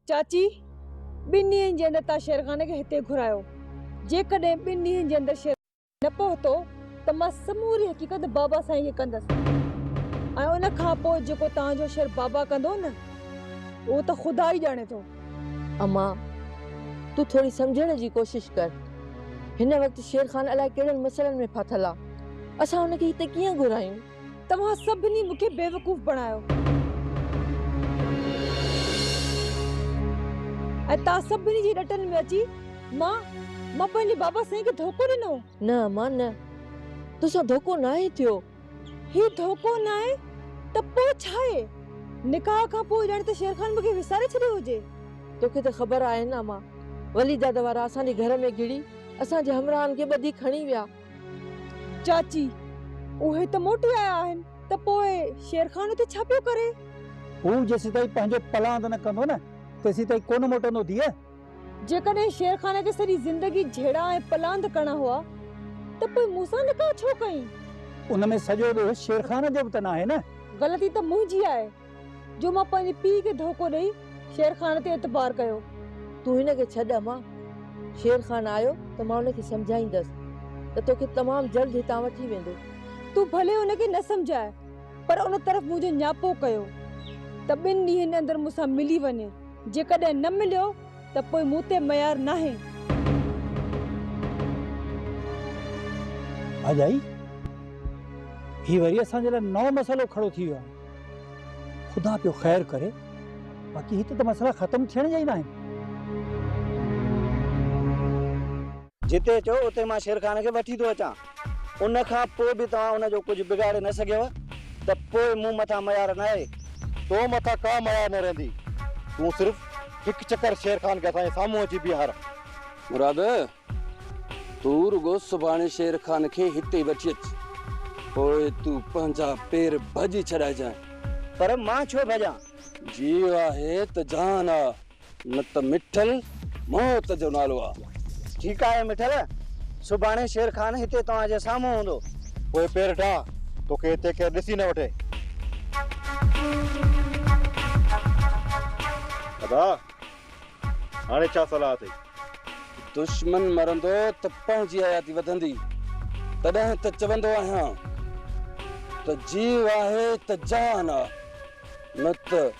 चाची ॿिनि ॾींहंनि जे अंदरि तव्हां शेरखान खे हिते घुरायो। जेकॾहिं ॿिनि ॾींहंनि जे अंदरि शेर न पहुतो त मां समूरी हक़ीक़त बाबा साईं खे कंदसि ऐं उन खां पोइ जेको तव्हांजो शेर बाबा कंदो न उहो त ख़ुदा ई ॼाणे थो। अम्मा तू थोड़ी समझण जी कोशिश कर। हिन वक्त शेरखान अलाए कहिड़नि मसइलनि में फाथल आहे। असां हुनखे हिते कीअं घुरायूं? तव्हां सभिनी मूंखे बेवकूफ़ बणायो ऐं तव्हां सभिनी जी ॾटनि में अची मां पंहिंजे बाबा साईं खे धोखो ॾिनो। न अम्मा न, तुसां धोखो न आहे थियो। ही धोखो न आहे त पोइ छा आहे? निकाह खां पोइ ॼण त शेरखान मूंखे विसारे छॾियो हुजे। तोखे त ख़बर आहे न अम्मा, वलीदाद वारा असांजे घर में गिड़ी असांजे हमराहनि खे ॿधी खणी विया। चाची उहे त मोटी आया आहिनि त पोइ शेरखान उते छा पियो करे? हू जेसीं ताईं पंहिंजो पलांद न कंदो न तेसीं ताईं कोन मोटंदो धीअ। जेकॾहिं शेरखान खे सॼी ज़िंदगी झेड़ा ऐं पलांद करणा हुआ त पोइ मूंसां निकाह छो कई? उन में सॼो ॾोह शेरखान जो बि त न आहे न। ग़लती त मुंहिंजी आहे जो मां पंहिंजे पीउ खे धोखो ॾेई शेरखान ते एतबार कयो। तू हिनखे छॾ अम्मा। शेरखान आयो त मां हुनखे सम्झाईंदसि त तोखे तमामु जल्द हितां वठी वेंदो। तू भले हुनखे न सम्झाए पर उन तरफ़ मुंहिंजो न्यापो कयो त ॿिनि ॾींहंनि अंदरि मूंसां मिली वञे। जेकॾहिं न मिलियो त पोइ मूं ते मयार नाहे। भाॼाई ही वरी असांजे लाइ नओं मसइलो खड़ो थी वियो आहे। ख़ुदा पियो ख़ैर करे, बाक़ी हिते त मसइला ख़तम थियण जा ई न आहिनि। जिते चओ उते मां शेरखान खे वठी थो अचां। उन खां पोइ बि तव्हां उनजो कुझु बिगाड़े न सघियव त पोइ मूं मथां मयार न आहे। तो मथां का मयार न रहंदी। तूं सिर्फ़ हिकु चक्कर शेरखान खे असांजे साम्हूं अची बीहार। मुराद तू रुगो सुभाणे शेरखान खे हिते वठी अच, पोइ तू पंहिंजा पेर भॼी छॾाइजांइ। पर मां छो भॼां? जीव आहे त जान आहे, न त मिठल मौत जो नालो आहे। ठीकु आहे मिठल, सुभाणे शेरखान हिते तव्हांजे साम्हूं हूंदो। पोइ पेर ठाह, तोखे हिते केरु ॾिसी न वठे। अदा हाणे छा सलाह अथई? दुश्मन मरंदो त पंहिंजी हयाती वधंदी। तॾहिं त चवंदो आहियां त जीव आहे त जान आहे, न त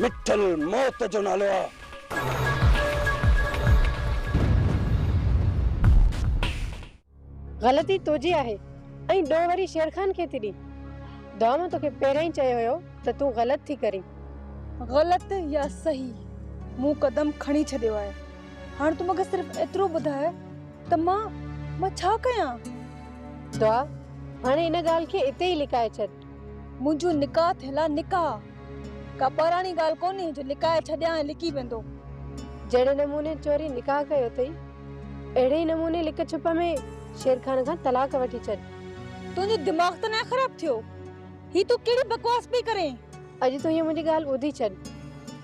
मिठल मौत जो नालो आहे। ग़लती तुंहिंजी आहे ऐं ॾोह वरी शेरखान खे थी ॾी। दुआ मां तोखे पहिरियों ई चयो हुयो त तूं ग़लति थी करीं। ग़लति या सही मूं कदम खणी छॾियो आहे। हाणे तूं मूंखे सिर्फ़ु एतिरो ॿुधाए त मां छा कयां? दुआ हाणे इन ॻाल्हि खे इते ई लिकाए छॾ। मुंहिंजो निकाह थियल आहे। निकाह का पुराणी ॻाल्हि कोन्हे जो लिकाए छॾियां ऐं लिकी वेंदो। जहिड़े नमूने चोरी निकाह कयो अथई अहिड़े ई नमूने लिक छुप में शेरखान खां तलाक वठी छॾ। तुंहिंजो दिमाग़ त न ख़राब थियो? ही तूं कहिड़ी बकवास पई करें? अॼु तूं हीअ मुंहिंजी ॻाल्हि ॿुधी छॾ।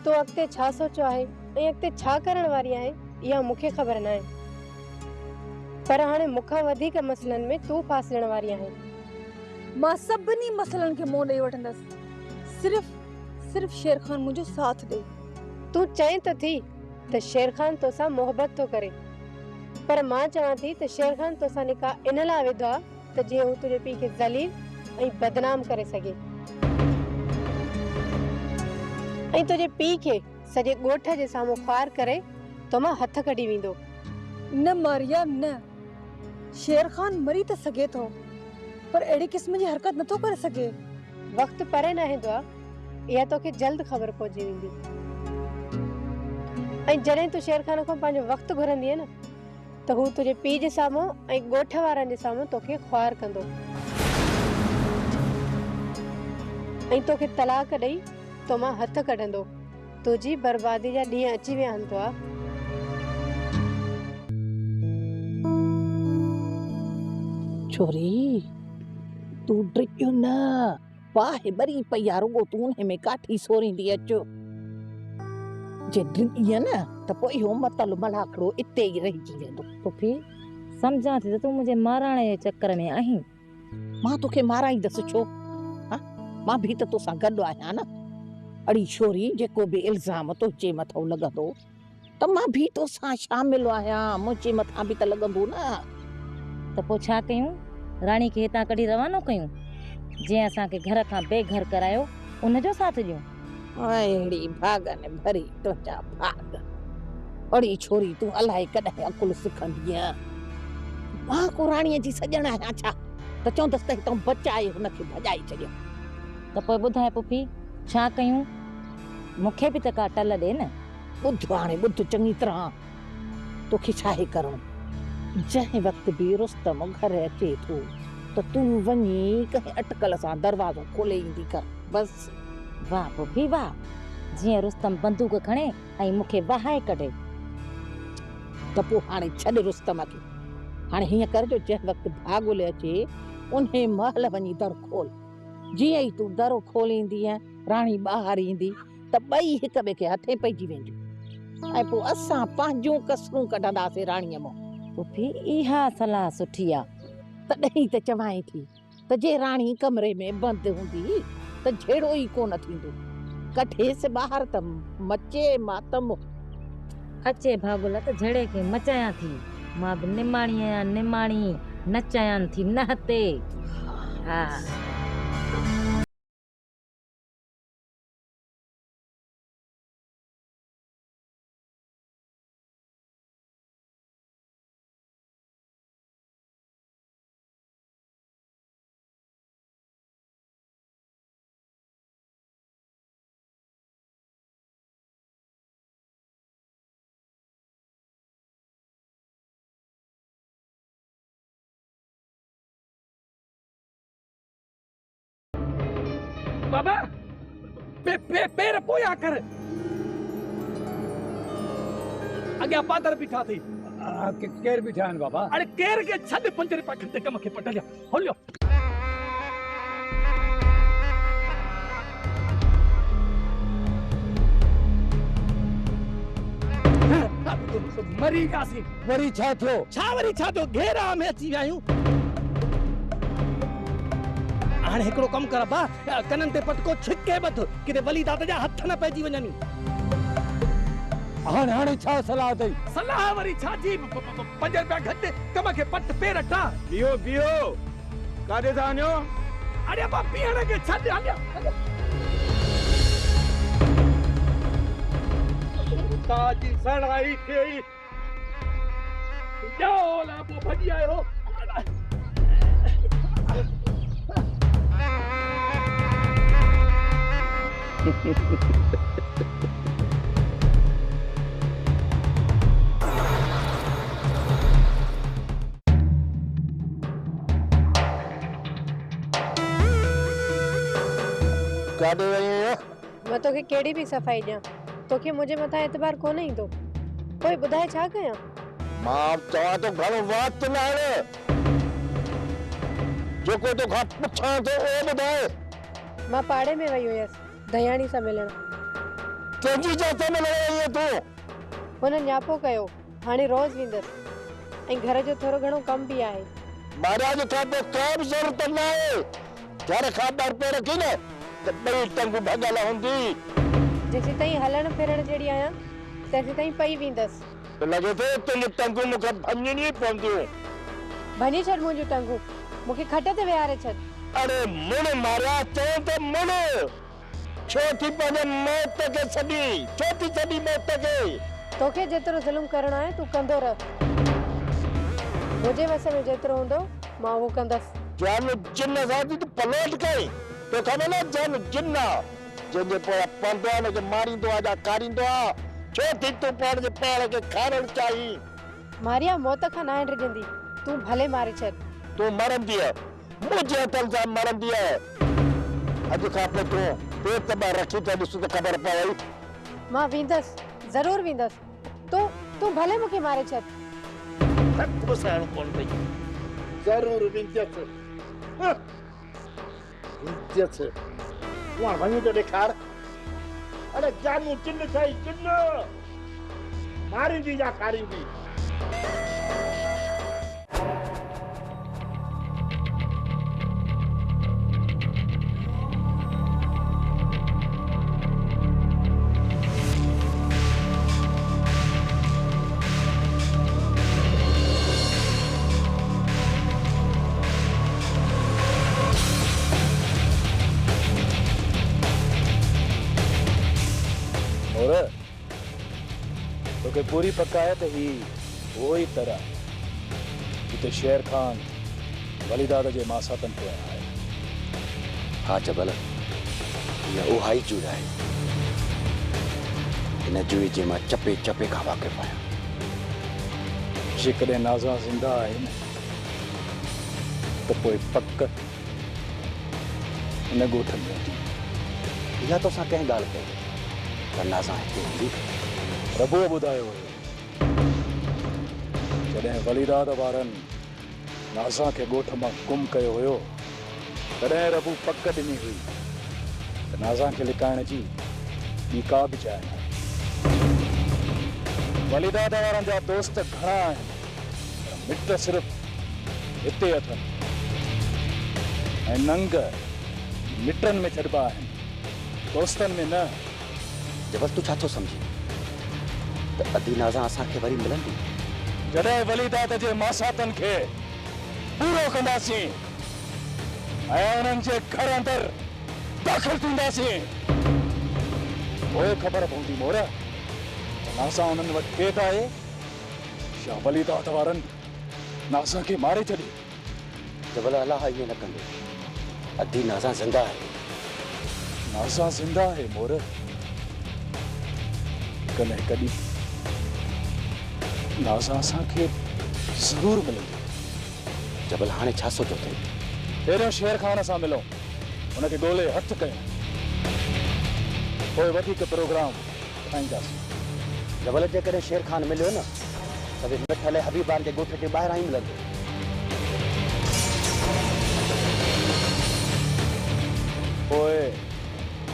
तूं अॻिते छा सोचो आहे ऐं अॻिते छा करण वारी आहे इहा मूंखे ख़बर न आहे, पर हाणे मूंखां वधीक मसइलनि में तूं फासलण वारी आहे। मां सभिनी मसइलनि खे मुंहुं ॾेई वठंदसि, सिर्फ़ शेरखान मुंहिंजो साथ ॾे। तूं चएं त थी त शेरखान तोसां मोहबत थो करे, पर मां चवां थी त शेरखान तोसां निकाह इन लाइ विधो आहे त जीअं हू तुंहिंजे पीउ खे ज़लील ऐं बदनाम करे सघे ऐं तुंहिंजे पीउ खे सॼे ॻोठ जे साम्हूं ख़्वार करे तो मां हथ कढी वेंदो। न मारिया न, शेरखान मरी त सघे थो पर अहिड़ी क़िस्म जी हरकत नथो करे सघे। वक़्तु परे न आहे दुआ, इहा तोखे जल्द ख़बर पहुची वेंदी। ऐं जॾहिं तूं शेरखान खां पंहिंजो वक़्तु घुरंदीअ न त हू तुंहिंजे पीउ जे साम्हूं ऐं ॻोठ वारनि जे साम्हूं तोखे ख़्वार कंदो ऐं तोखे तलाक ॾेई तो मां हथ कढंदो। तुंहिंजी बर्बादी जा ॾींहं अची विया आहिनि दुआ। छोरी तू ड्रिजो न, वाहे बरी पई आहे, रुगो तूं उन में काठी सोरींदी अचो। जे ड्रिजीअ न त पोइ इहो मतल मलाखड़ो इते ई रहिजी वेंदो। पुफी सम्झां थी त तूं मुंहिंजे माराणे जे चक्कर में आहीं। मां तोखे माराईंदसि छो? मां भी त तोसां गॾु आहियां न। अड़ी छोरी जेको बि इल्ज़ाम तुंहिंजे मथां लॻंदो त मां बि तोसां शामिल आहियां, मुंहिंजे मथां बि त लॻंदो न। त पोइ छा कयूं? राणी खे हितां कढी रवानो कयूं? जंहिं असांखे घर खां बेघर करायो उनजो साथ ॾियूं? अहिड़ी भागनि भरी तुंहिंजा भाग। अड़ी छोरी तूं अलाए कॾहिं अकुल सिखंदीअ। मां को राणीअ जी सॼण आहियां छा त चवंदसि त हितां बचाए हुनखे भॼाए छॾियो। त पोइ ॿुधाए पुफी छा कयूं? मूंखे बि त का टल ॾे न। ॿुध हाणे ॿुध चङी तरह, तोखे छा आहे करणो? जंहिं वक़्तु बि रुस्तम घर अचे थो त तूं वञी कंहिं अटकल सां दरवाज़ो खोले ईंदी कर बस। वाह पुफी वाह, जीअं रुस्तम बंदूक खणे ऐं मूंखे वहाए कढे। त पोइ हाणे छॾ रुस्तम खे। हाणे हीअं कर जो जंहिं वक़्तु भागुले अचे उन महल वञी दर खोल। जीअं ई तूं दर खोलींदीअ राणी ॿाहिरि ईंदी त ॿई हिक ॿिए खे हथे पइजी वेंदियूं ऐं पोइ असां पंहिंजूं कसरूं कढंदासीं राणीअ मां। पुफी इहा सलाह सुठी आहे। तॾहिं त चवां थी त जे राणी कमरे में बंदि हूंदी त झेड़ो ई कोन थींदो। कठेसि ॿाहिरि त मचे मातम। अचे भागुला त झड़े खे मचायां थी। मां बि निमाणी आहियां, निमाणी नचायां थी न ते। हा बाबा पैर पोया कर। अॻियां पादर बीठा थी। केर बीठा आहिनि बाबा? अरे केर के छॾ 5 रुपया घंटे कम खे पटलिया हलियो। मरी वियासीं। वरी छा थियो? छा वरी छा थियो? घेरा में अची विया आहियूं। हाणे हिकिड़ो कमु कर बा, कननि ते पटको छिके बथ किथे वली दादा जा हथ न पइजी वञनि। हाणे छा सलाह अथई? सलाह वरी छा जी? 5 रुपया घटि कम खे पट पेर अटा। बीहो बीहो, काॾे था वञो? अरे बा पीअण खे छॾ हलिया। ताजी सड़ाई खे जाओ ला पो भॼी आयो। काॾे वई आहियो? मां तोखे कहिड़ी बि सफ़ाई ॾियां, तोखे मुंहिंजे मथां एतबार कोन ईंदो। कोई ॿुधाए छा कयां? मां चवां थो घणो वात न आहे, जेको तोखां पुछां थो उहो ॿुधाए। मां पाड़े में वई हुयसि दयाणी सां मिलण। कंहिंजी जात में लॻी वई आहे तूं? हुन न्यापो कयो, हाणे रोज़ वेंदसि ऐं घर जो थोरो घणो कम बि आहे। महाराज खां पोइ का बि ज़रूरत न आहे। घर खां ॿाहिरि पेर रखी न त ॿई टंगूं भॻल हूंदी। जेसीं ताईं हलण फिरण जहिड़ी आहियां तेसीं ताईं पई वेंदसि। त लॻे थो तुंहिंजी टंगूं मूंखे भञणी पवंदियूं। भञी छॾ मुंहिंजूं टंगूं, मूंखे खट ते विहारे छॾ। अरे मुड़ महाराज चयो त मुड़। छो थी पंहिंजे मौत खे छॾी? छो थी छॾी मौत खे? तोखे जेतिरो ज़ुल्म करणो आहे तूं कंदो रह। मुंहिंजे वस में जेतिरो हूंदो मां उहो कंदसि। जान जिन सां तूं पलोट कई तो खबर न जान जिन्ना जंहिंजे पोयां पंधो आहे हुनखे मारींदो आहे या कारींदो आहे। छो थी तूं पाण जे पाण खे खाइणु चाहीं? मारिया मौत खां न डिॼंदी, तूं भले मारे छॾ। तूं मरंदी मुंहिंजे हथनि सां मरंदी। अॼु खां पोइ तूं पेट ॿाहिरि रखी त ॾिस त ख़बर पवई। मां वेंदसि, ज़रूर वेंदसि। तूं भले मूंखे मारे छॾ। हथ साइणो कोन अथई, ज़रूर वेंदसि। वेंदसि तूं हाणे वञी त ॾेखार। अरे जानू चिन ठही चिन मारींदी या खारींदी? तोखे पूरी पक आहे त ही वो ही तरह जिते शेर खान वलीदाद जे मासातन पे आहे। हाँ जबल ये उहा ई जुड़ा है। इन जुई जे मां चपे चपे खां वाक़िफ़ आहियां। जेकॾहिं नाज़ा ज़िंदा आहे न त पोइ पक इन ॻोठ में हूंदी। इहा तोसां कंहिं ॻाल्हि कई त नाज़ा हिते हूंदी? रबुअ ॿुधायो हुयो जॾहिं वलीदाद वारनि नाज़ा खे ॻोठ मां गुम कयो हुयो तॾहिं रबू पक ॾिनी हुई त नाज़ा खे लिकाइण जी ॿी का बि जाइ न। वलीदाद वारनि जा दोस्त घणा आहिनि पर मिट सिर्फ़ हिते अथनि ऐं नंग मिटनि में छॾिबा आहिनि, दोस्तनि में न। जबल तूं छा थो सम्झी त अदी नाज़ा असांखे वरी मिलंदी? जॾहिं वलीदाद जे मासातनि खे पूरो कंदासीं ऐं उन्हनि जे घर अंदरि दाख़िल थींदासीं पोइ ख़बर पवंदी मोर नाज़ा उन्हनि वटि केत आहे या वलीदाद वारनि नाज़ा खे मारे छॾी। जबल अलाह ईअं न कंदो। अदी नाज़ा ज़िंदा आहे। नाज़ा ज़िंदा आहे मोर। कॾहिं कॾहिं नाज़ा असांखे ज़रूर मिलंदी। जबल हाणे छा सोचो अथई? पहिरियों शेर खान सां मिलो, उनखे ॻोल्हे हथ कयूं, पोइ वधीक प्रोग्राम ठाहींदासीं। जबल जेकॾहिं शेर खान मिलियो न त मिठल हबीबान जे ॻोठ जे ॿाहिरां ई मिलंदो। पोइ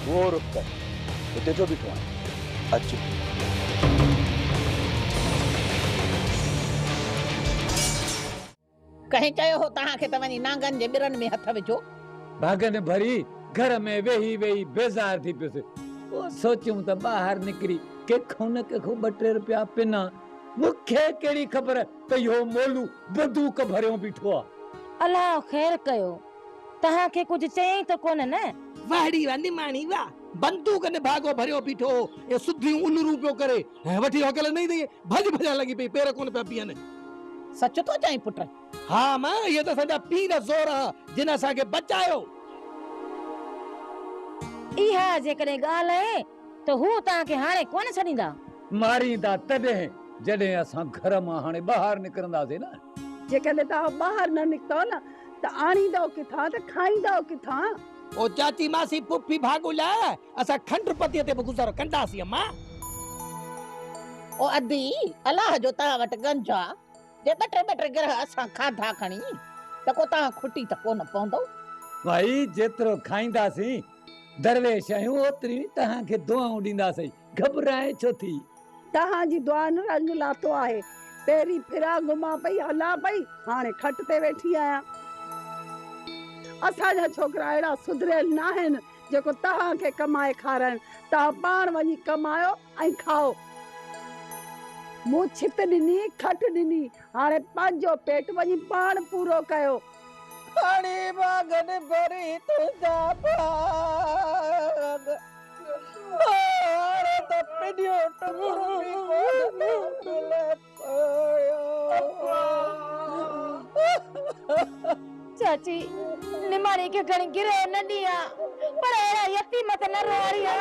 उहो रुख कर, हिते जो बीठो आहे। अचु कहीं चयो हो तव्हांखे त वञी नांगनि जे ॿिरनि में हथ विझो। भागन भरी घर में वेही वेही बेज़ार थी पियोसि। वो सोचूं त ॿाहिरि निकिरी कंहिंखो न कंहिंखो 2-3 रुपया पिना। मूंखे कहिड़ी ख़बर त इहो मोलू बंदूक भरियो बीठो आहे। अलाह ख़ैर कयो, तव्हांखे कुझु चयईं त कोन न? वाहड़ी वा निमाणी वा बंदूक ने भागो भरियो बीठो ये सुधियूं उलरू पियो करे ऐं वठी होकल नहीं दी भज भजा लगी पई पेर कोन पिया पियनि। सच तो चई पुट? हाँ मां ये तो सदा पीर ज़ोर आहे जिन असांखे बचायो। इहा जेकॾहिं ॻाल्हि आहे त हू तव्हांखे हाणे कोन छॾींदा? मारींदा तॾहिं जॾहिं असां घर मां हाणे ॿाहिरि निकिरंदासीं न। जेकॾहिं तव्हां ॿाहिरि न निकितो न त आणींदव किथां त खाईंदव किथां? ओ चाची मासी पुफी भागुला असां खंड पतीअ ते गुज़ारो कंदासीं अम्मा। ओ अदी अलाह जो तव्हां वटि गंज आहे जे 2-3 ग्रह असां खाधा खणी त को तव्हां खुटी त कोन पवंदो। भाई जेतिरो खाईंदासीं दरवेश आहियूं ओतिरी तव्हांखे दुआऊं ॾींदासीं। घबराए छो थी? तव्हांजी दुआ न रंग लातो आहे। पहिरीं फिरा घुमा पई हला पई हाणे खट ते वेठी आहियां। असांजा छोकिरा अहिड़ा सुधरियल न आहिनि जेको तव्हांखे कमाए खाराइनि। तव्हां पाण वञी कमायो ऐं खाओ। मूं छित ॾिनी खट ॾिनी हाणे पंहिंजो पेट वञी पाण पूरो कयो। हाणे बागन भरी तुंहिंजा बाग हाणे त पिडियो टुकुर बि कोन मिले पियो। चाची निमाणी के खणी गिरे न दिया पर अहिड़ा यतीम त न रोरिया।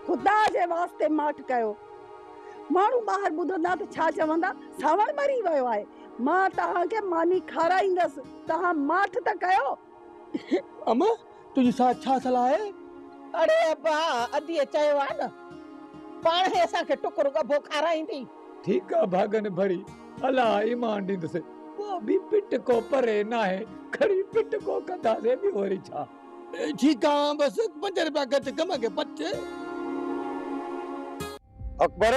खुदा जे वास्ते माठ कयो। माण्हू ॿाहिरि ॿुधंदा त छा चवंदा सावण मरी वियो आहे। मां तव्हांखे मानी खाराईंदसि, तव्हां माठ त कयो। अम्मा तुझी साथ छा सलाह आहे? अरे अब्बा अदीअ चयो आहे न पाण ई असांखे टुकुर गभो खाराईंदी। ठीकु आहे भागन भरी अलाह ईमान ॾींदुसि। वो भी पिट को परे ना है खड़ी पिट को कंदासीं बि वरी छा। ठीकु आहे बस 5 रुपया घटि कम के पचे। अकबर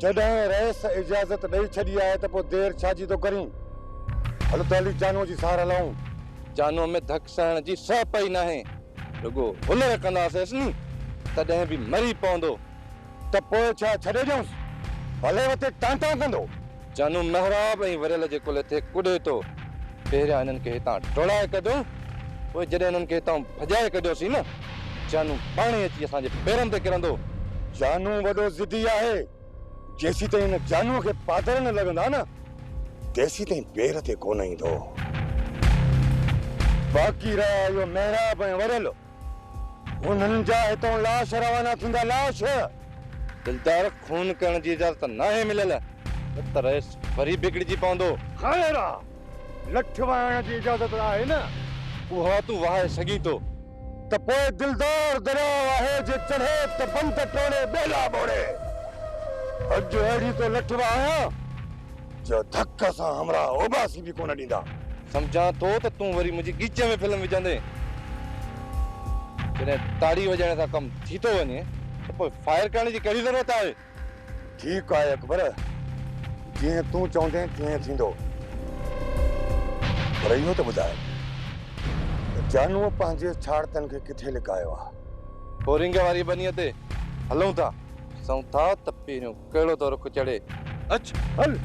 जॾहिं रईस इजाज़त ॾेई छॾी आहे त पोइ देर छा जी तो करीं? हलो ताली जानू जी सहारा लाऊं। जानू में धक सहण जी सह पई नाहे रुगो हुनर कंदासीं नी तॾहिं बि मरी पवंदो त पोइ छा छॾे ॾियूंसि? भले वते टांटा कंदो। जानू महराब ऐं वरियल जे कुल ते कुॾे थो। पहिरियां हिननि खे हितां डोड़ाए कढो पोइ जॾहिं हिननि खे हितां भॼाए कढियोसीं न जानू पाणे अची असांजे पेरनि ते किरंदो जानू वडो जिद्दी आहे। जेसी ताईं इन जानू के पादर न लगंदा न तेसी ताईं पेर ते कोन ईंदो। बाक़ी रहा यो मेहराब ऐं वरल उन्हनि जा हितां लाश रवाना थींदा। लाश दिलदार खून करण जी इजाज़त नाहे मिलियल त रईस वरी बिगड़जी पवंदो। ख़ैर आहे लठ वाहण जी इजाज़त आहे न उहा तूं वाहे सघीं थो त पोइ दिलदार दरियाव आहे जे चढ़े त बंद टोड़े बेला बोड़े। अॼु अहिड़ी तो लठ वाहियां जो धक सां हमरा उबासी बि कोन ॾींदा। समझा तो त तूं वरी मुंहिंजी गीचे में फिल्म विझंदे। जॾहिं ताड़ी वॼाइण सां कमु थी थो वञे त पोइ फायर करण जी कहिड़ी ज़रूरत आहे? ठीकु आहे अकबर, जीअं तूं चवंदे तीअं थींदो। पर इहो त ॿुधाए जानूअ पंहिंजे छाड़तनि खे किथे लिकायो आहे? बोरिंग वारी बनीअ ते हलूं था सऊं था त पहिरियों कहिड़ो तो रुख चढ़े। अच हल।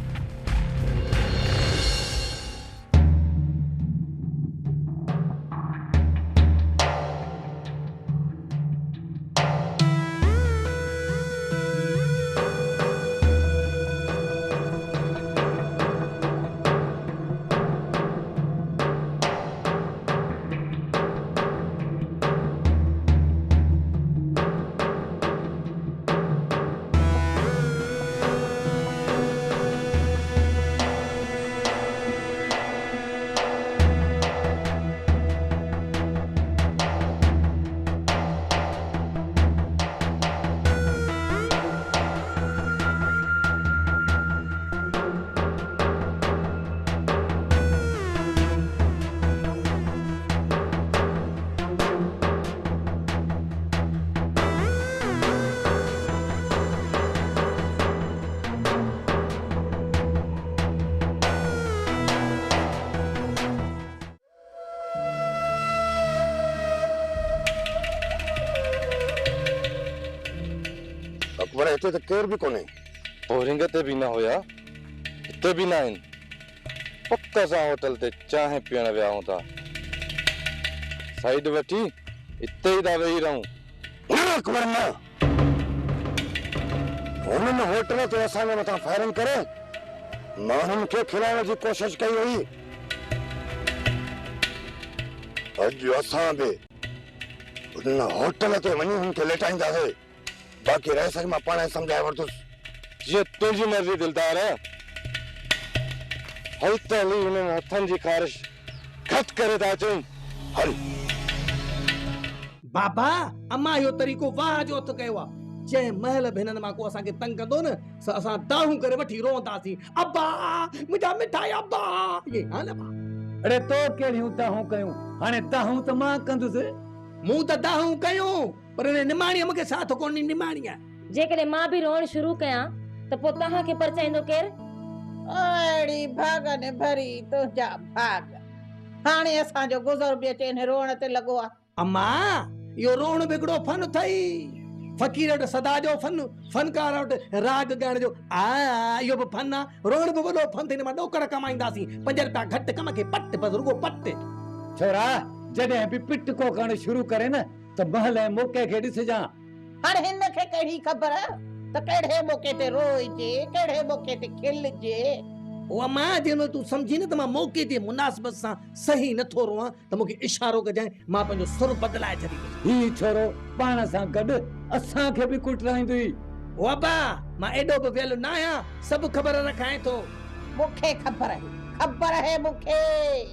अकबर हिते त केर बि कोन्हे। बोरिंग ते बि न हुया, हिते बि न आहिनि। पक सां होटल ते चांहि पीअण विया हूं था। साइड वठी हिते ई था वेही रहूं। न अकबर न, हुननि होटल ते असांजे मथां फायरिंग करे माण्हुनि खे खिलाइण जी कोशिश कई हुई। अॼु असां बि हुन होटल ते वञी हुन खे लेटाईंदासीं। बाक़ी रह सके मां पाण समझाए वरतुसि। जीअं तुंहिंजी मर्ज़ी दिलदार। हल त हली हुननि हथनि जी ख़ारिश घटि करे था अचूं। हल। बाबा अम्मा इहो तरीक़ो वाह जो हथ कयो आहे। जंहिं महल बि हिननि मां को असांखे तंग कंदो न असां दाहूं करे वठी रोहंदासीं। अब्बा मुंहिंजा मिठाई अब्बा ये हा न। अरे तो कहिड़ियूं ताहूं कयूं? हाणे ताहूं त मां कंदुसि। मूं त दाहूं कयूं पर निमाणीअ मूंखे साथ कोन ॾिनी। निमाणीअ जेकॾहिं मां बि रोअण शुरू कयां त पोइ तव्हांखे परचाईंदो केरु? अड़ी भागन भरी तुंहिंजा भाग। हाणे असांजो गुज़र बि अचे हिन रोअण ते लॻो आहे। अम्मा इहो रोअण बिगड़ो फन अथई। फ़कीर वटि सदा जो फन, फनकार वटि राग ॻाइण जो इहो बि फन आहे। रोअण बि वॾो फन थी। मां ॾोकड़ कमाईंदासीं। 5 रुपया घटि कम खे पट बस रुगो पट। छोरा जॾहिं बि पिट को करण शुरू करे न त महल ऐं मौके खे ॾिसजां। हाणे हिन खे कहिड़ी ख़बर त कहिड़े मौके ते रोइजे कहिड़े मौके ते खिलजे। ओ अम्मा जेनो तूं समझी न त मां मौके ते मुनासिबत सां सही नथो रोवां त मूंखे इशारो कजांइ। मां पंहिंजो सुर बदलाए छॾींदुसि। ही छोरो पाण सां गॾु असांखे बि कुटराईंदो। ओ अब्बा मां एॾो बि वेल न आहियां। सभु ख़बर रखां थो। मूंखे ख़बर आहे मूंखे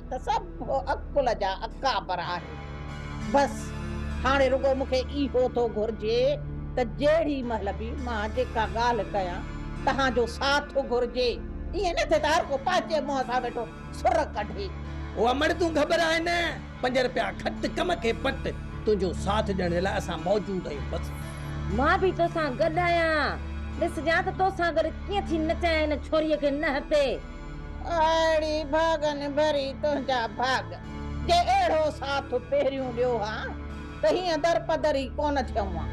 त सभु अकुल जा अकाबर आहे। बस हाणे रुगो मूंखे इहो थो घुर्जे त जहिड़ी महिल बि मां जेका ॻाल्हि कयां तव्हांजो साथ घुर्जे। ईअं न थिए त हर को पंहिंजे मुंहं सां वेठो सुर कढे। ओ अमड़ तूं ख़बर आहे न 5 रुपया घटि कम खे पट। तुंहिंजो साथ ॾियण लाइ असां मौजूद आहियूं। बस मां बि तोसां गॾु आहियां। ॾिसजां त तोसां गॾु कीअं थी नचाए हिन छोरीअ खे न हथे। अड़ी भागन भरी तुंहिंजा भाग। जे अहिड़ो साथ पहिरियों ॾियो हा त हीअं दर पदरी कोन थियूं हा।